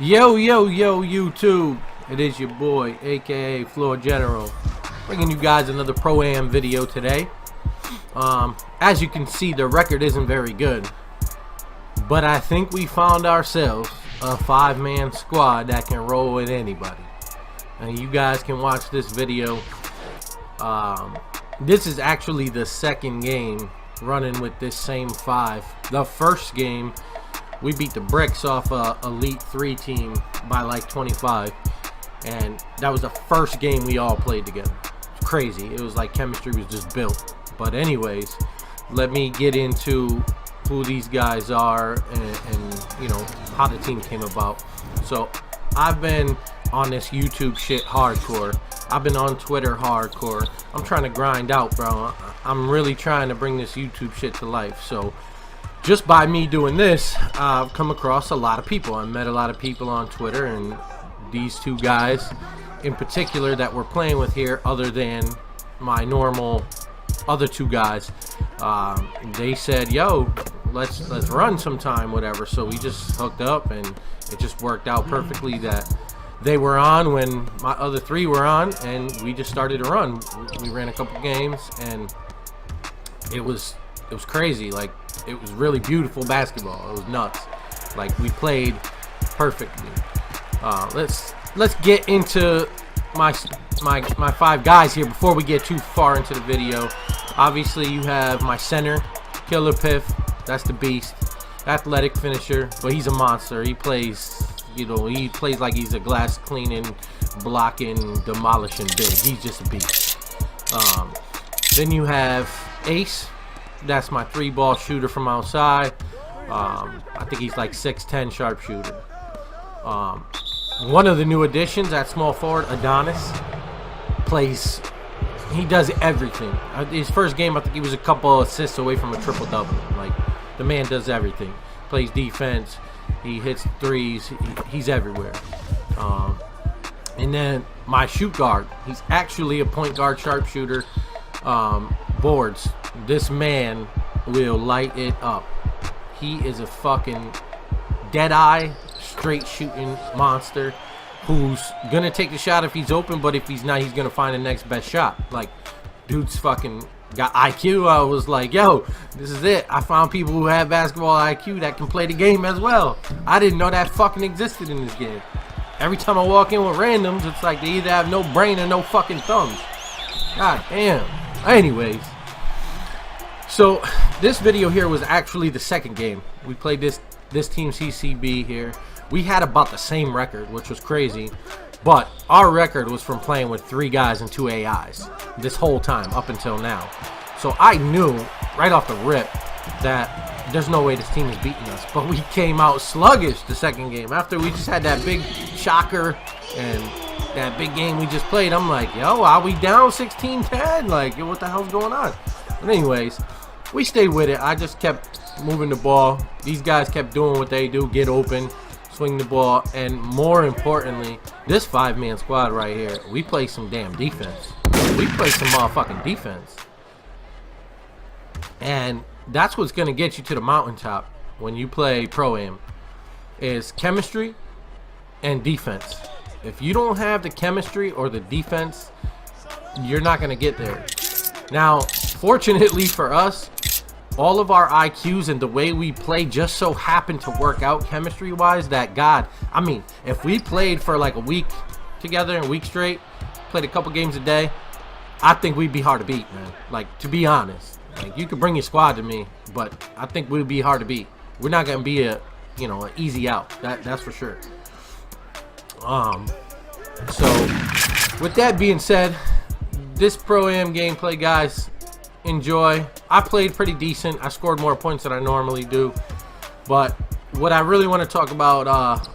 Yo, YouTube. It is your boy, aka Floor General, bringing you guys another Pro-Am video today. As you can see, the record isn't very good, but I think we found ourselves a 5-man squad that can roll with anybody. And you guys can watch this video. This is actually the second game running with this same 5. The first game, we beat the bricks off a Elite 3 team by like 25, and that was the first game we all played together. It's crazy. It was like chemistry was just built. But anyways, let me get into who these guys are and you know how the team came about. So I've been on this YouTube shit hardcore. I've been on Twitter hardcore. I'm trying to grind out, bro. I'm really trying to bring this YouTube shit to life. So just by me doing this, I've come across a lot of people. I met a lot of people on Twitter, and these two guys in particular that we're playing with here, other than my normal other two guys, they said, yo, let's run sometime, whatever. So we just hooked up, and it just worked out perfectly that they were on when my other 3 were on, and we just started to run. We ran a couple games, and it was crazy. Like, it was really beautiful basketball. It was nuts. Like, we played perfectly. Let's get into my 5 guys here before we get too far into the video. Obviously, you have my center, Killer Piff. That's the beast. Athletic finisher, but he's a monster. He plays, you know, he plays like he's a glass cleaning, blocking, demolishing big. He's just a beast. Then you have Ace. That's my 3-ball shooter from outside. I think he's like 6'10" sharpshooter. One of the new additions at small forward, Adonis, plays. He does everything. His first game, I think he was a couple assists away from a triple-double. Like, the man does everything. Plays defense. He hits threes. He's everywhere. And then my shoot guard. He's actually a point guard sharpshooter. Boards. This man will light it up. He is a fucking dead-eye, straight shooting monster who's gonna take the shot if he's open, but if he's not, he's gonna find the next best shot. Like, dude's fucking got IQ. I was like, yo, this is it. I found people who have basketball IQ that can play the game as well. I didn't know that fucking existed in this game. Every time I walk in with randoms, it's like they either have no brain or no fucking thumbs. God damn. Anyways, so this video here was actually the second game. We played this team CCB here. We had about the same record, which was crazy, but our record was from playing with 3 guys and 2 AIs this whole time up until now. So I knew right off the rip that there's no way this team is beating us, but we came out sluggish the second game after we just had that big shocker and that big game we just played. I'm like, yo, are we down 16-10? Like, what the hell's going on? But anyways, we stayed with it. I just kept moving the ball. These guys kept doing what they do, get open, swing the ball, and more importantly, this 5-man squad right here, we play some damn defense. We play some motherfucking defense. And that's what's going to get you to the mountaintop when you play Pro-Am, is chemistry and defense. If you don't have the chemistry or the defense, you're not going to get there. Now, fortunately for us, all of our IQs and the way we play just so happen to work out chemistry-wise that, God, I mean, if we played for like a week together, a week straight, played a couple games a day, I think we'd be hard to beat, man. Like, to be honest. Like, you could bring your squad to me, but I think we'd be hard to beat. We're not going to be a, you know, an easy out. That's for sure. So with that being said, this Pro-Am gameplay, guys, enjoy. I played pretty decent. I scored more points than I normally do, but what I really want to talk about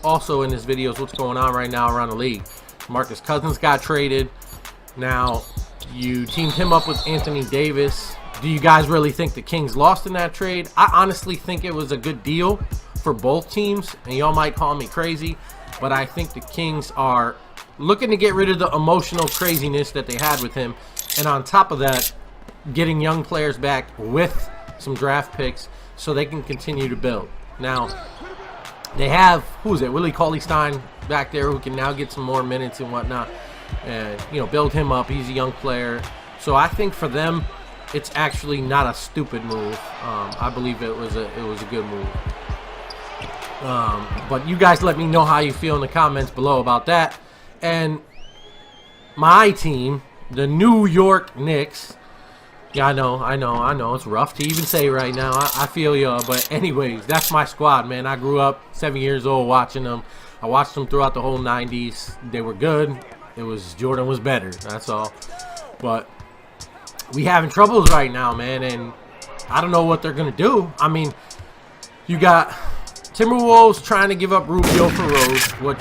also in this video is what's going on right now around the league. Demarcus Cousins got traded. Now you teamed him up with Anthony Davis. Do you guys really think the Kings lost in that trade? I honestly think it was a good deal for both teams, and y'all might call me crazy, but I think the Kings are looking to get rid of the emotional craziness that they had with him, and on top of that, getting young players back with some draft picks so they can continue to build. Now, They have, who is it, Willie Cauley-Stein back there, who can now get some more minutes and whatnot, and you know, build him up. He's a young player, so I think for them, it's actually not a stupid move. I believe it was a good move. But you guys let me know how you feel in the comments below about that. And my team, the New York Knicks. Yeah, I know. It's rough to even say right now. I feel you. But anyways, that's my squad, man. I grew up 7 years old watching them. I watched them throughout the whole 90s. They were good. It was Jordan was better. That's all. But we having troubles right now, man. And I don't know what they're going to do. I mean, you got Timberwolves trying to give up Rubio for Rose, which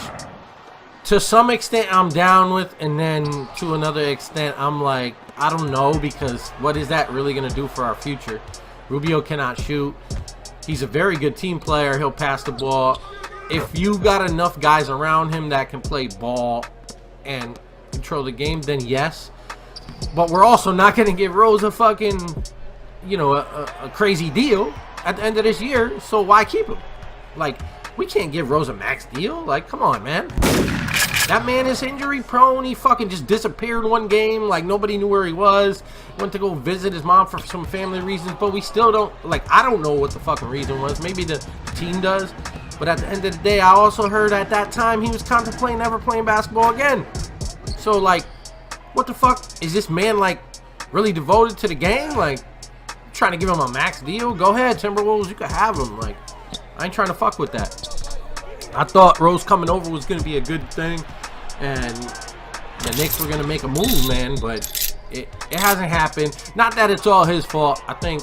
to some extent I'm down with, and then to another extent I'm like, I don't know, because what is that really going to do for our future? Rubio cannot shoot. He's a very good team player. He'll pass the ball. If you got enough guys around him that can play ball and control the game, then yes. But we're also not going to give Rose a fucking, you know, a crazy deal at the end of this year, so why keep him? Like, we can't give Rose a max deal. Like, come on, man. That man is injury prone. He fucking just disappeared one game. Like, nobody knew where he was. Went to go visit his mom for some family reasons. But we still don't, like, I don't know what the fucking reason was. Maybe the team does. But at the end of the day, I also heard at that time he was contemplating never playing basketball again. So, like, what the fuck? Is this man, like, really devoted to the game? Like, trying to give him a max deal? Go ahead, Timberwolves. You can have him. Like, I ain't trying to fuck with that. I thought Rose coming over was going to be a good thing, and the Knicks were going to make a move, man, but it hasn't happened. Not that it's all his fault. I think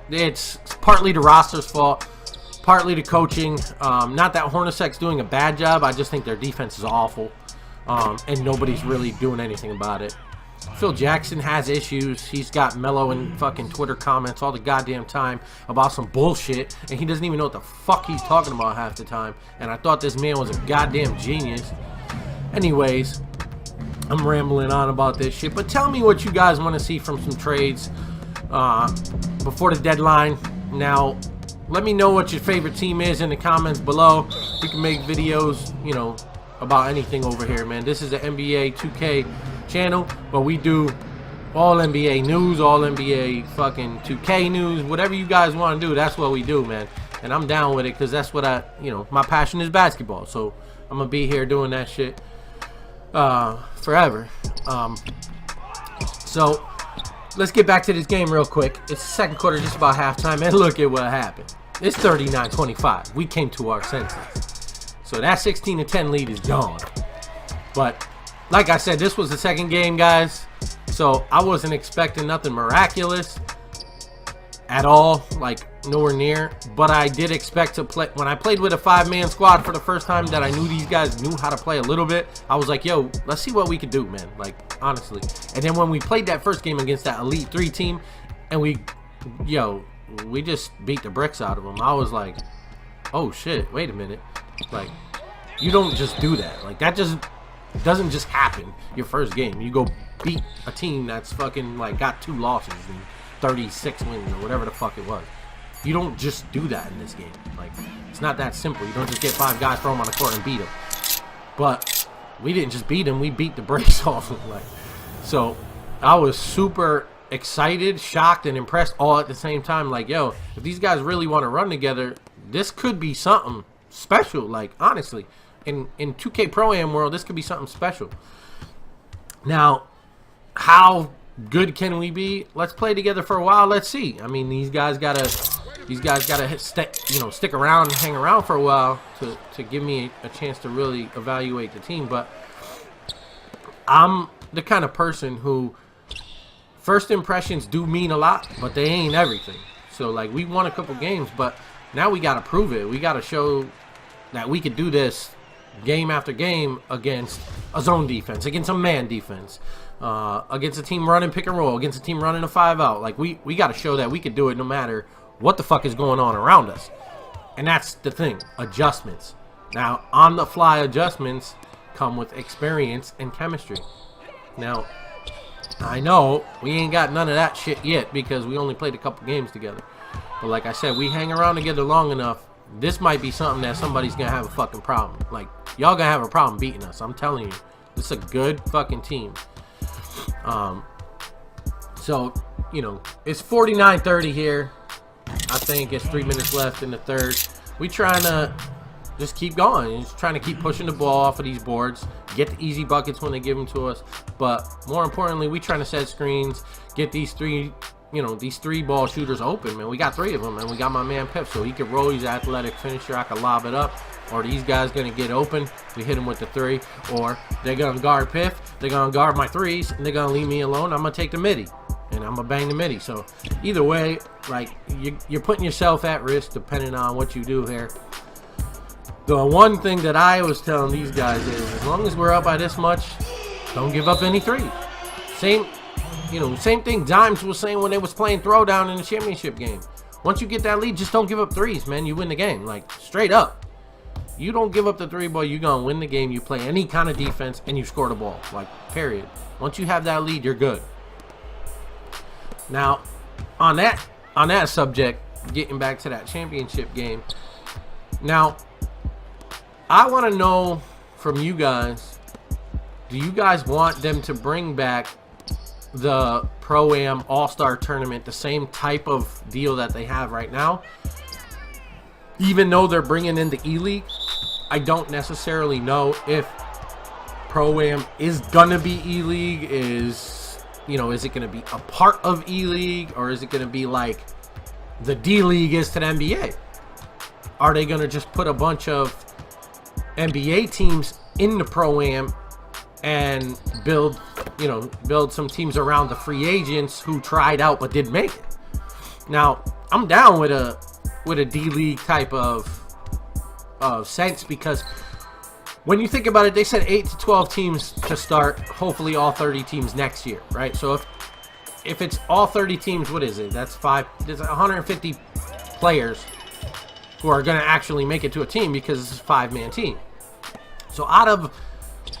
it's partly the roster's fault, partly the coaching. Not that Hornacek's doing a bad job. I just think their defense is awful, and nobody's really doing anything about it. Phil Jackson has issues. He's got Melo in fucking Twitter comments all the goddamn time about some bullshit, and he doesn't even know what the fuck he's talking about half the time. And I thought this man was a goddamn genius. Anyways, I'm rambling on about this shit, but tell me what you guys want to see from some trades before the deadline. Now, let me know what your favorite team is in the comments below. We can make videos, you know, about anything over here, man. This is an NBA 2K channel, but we do all NBA news, all NBA fucking 2K news, whatever you guys want to do, that's what we do, man. And I'm down with it, because that's what you know, my passion is basketball, so I'm gonna be here doing that shit forever. So let's get back to this game real quick. It's the second quarter, just about halftime, and look at what happened. It's 39-25. We came to our senses, so that 16-10 lead is gone. But like I said, this was the second game, guys, so I wasn't expecting nothing miraculous at all, like nowhere near. But I did expect to play. When I played with a 5-man squad for the first time, that I knew these guys knew how to play a little bit, I was like, yo, let's see what we could do, man, like, honestly. And then when we played that first game against that Elite 3 team, and we just beat the bricks out of them, I was like, oh shit, wait a minute. Like, you don't just do that. Like, that just doesn't just happen your first game. You go beat a team that's fucking like got 2 losses and 36 wins or whatever the fuck it was. You don't just do that in this game. Like, it's not that simple. You don't just get 5 guys, throw them on the court and beat them. But we didn't just beat them, we beat the brakes off them. Like, so I was super excited, shocked, and impressed all at the same time. Like, yo, if these guys really want to run together, this could be something special. Like, honestly, in 2K Pro-Am world, this could be something special. Now, how good can we be? Let's play together for a while. Let's see. I mean, these guys gotta stick around and hang around for a while to give me a chance to really evaluate the team. But I'm the kind of person who first impressions do mean a lot, but they ain't everything. So, like, we won a couple games, but now we gotta prove it. We gotta show that we could do this game after game against a zone defense, against a man defense, against a team running pick and roll, against a team running a 5-out. Like, we got to show that we could do it no matter what the fuck is going on around us. And that's the thing, adjustments. Now, on the fly adjustments come with experience and chemistry. Now, I know we ain't got none of that shit yet because we only played a couple games together. But like I said, we hang around together long enough, this might be something that somebody's gonna have a fucking problem. Like, y'all gonna have a problem beating us. I'm telling you, this is a good fucking team. So, you know, it's 49-30 here. I think it's 3 minutes left in the third. We trying to just keep going. Just trying to keep pushing the ball off of these boards. Get the easy buckets when they give them to us. But more importantly, we trying to set screens. Get these three, you know, these 3-ball shooters open, man. We got 3 of them, and we got my man Pip, so he can roll. He's an athletic finisher. I can lob it up. Or these guys going to get open. We hit him with the 3. Or they're going to guard Piff. They're going to guard my 3s, and they're going to leave me alone. I'm going to take the midi, and I'm going to bang the midi. So either way, like, you're putting yourself at risk depending on what you do here. The one thing that I was telling these guys is, as long as we're up by this much, don't give up any 3. Same thing Dimes was saying when they was playing throwdown in the championship game. Once you get that lead, just don't give up 3s, man. You win the game, like, straight up. You don't give up the 3 ball, you're gonna win the game. You play any kind of defense and you score the ball, like, period. Once you have that lead, you're good. Now, on that subject, getting back to that championship game. Now, I want to know from you guys, do you guys want them to bring back the Pro-Am All-Star Tournament, the same type of deal that they have right now? Even though they're bringing in the E-League, I don't necessarily know if Pro-Am is going to be E-League, is it going to be a part of E-League, or is it going to be like the D-League is to the NBA? Are they going to just put a bunch of NBA teams in the Pro-Am and build some teams around the free agents who tried out but didn't make it? Now, I'm down with a D-League type of sense, because when you think about it, they said 8 to 12 teams to start, hopefully all 30 teams next year, right? So if it's all 30 teams, what is it? That's 5. There's 150 players who are going to actually make it to a team, because it's a 5-man team. So out of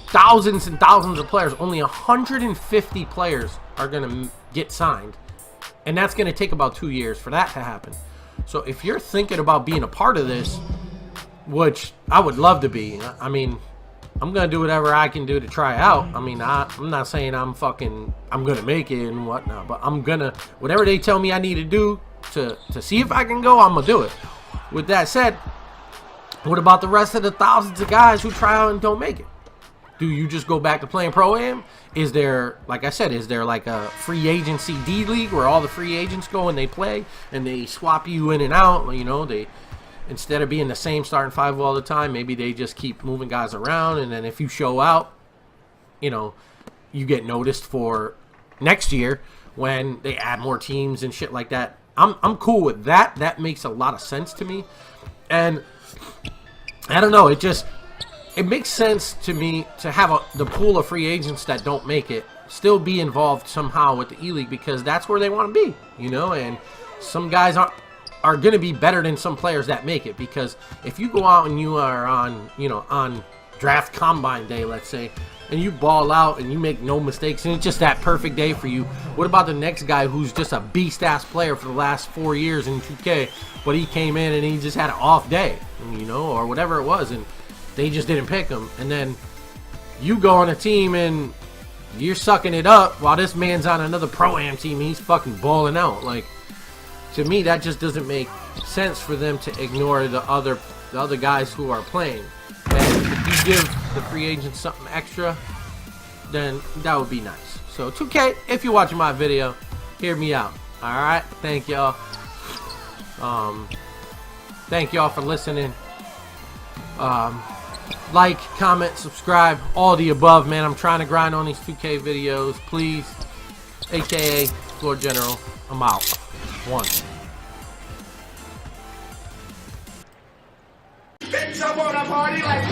thousands and thousands of players, only 150 players are going to get signed. And that's going to take about 2 years for that to happen. So if you're thinking about being a part of this, which I would love to be, I mean, I'm going to do whatever I can do to try out. I mean, I'm not saying I'm going to make it and whatnot, but I'm going to, whatever they tell me I need to do to see if I can go, I'm going to do it. With that said, what about the rest of the thousands of guys who try out and don't make it? Do you just go back to playing Pro-Am? Is there, like I said, is there like a free agency D-League where all the free agents go and they play and they swap you in and out? You know, they, instead of being the same starting 5 all the time, maybe they just keep moving guys around, and then if you show out, you know, you get noticed for next year when they add more teams and shit like that. I'm cool with that. That makes a lot of sense to me. And I don't know, it makes sense to me to have the pool of free agents that don't make it still be involved somehow with the E-League, because that's where they want to be, you know. And some guys are going to be better than some players that make it, because if you go out and you are on draft combine day, let's say, and you ball out and you make no mistakes and it's just that perfect day for you, what about the next guy who's just a beast-ass player for the last 4 years in 2K, but he came in and he just had an off day, you know, or whatever it was, and they just didn't pick him, and then you go on a team and you're sucking it up while this man's on another Pro-Am team and he's fucking balling out. Like, to me, that just doesn't make sense for them to ignore the other guys who are playing. And if you give the free agents something extra, then that would be nice. So 2K, if you're watching my video, hear me out. Alright, thank y'all. Thank y'all for listening. Like, comment, subscribe, all the above, man. I'm trying to grind on these 2K videos. Please, aka Floor General, I'm out. 1. Bitch, I wanna party like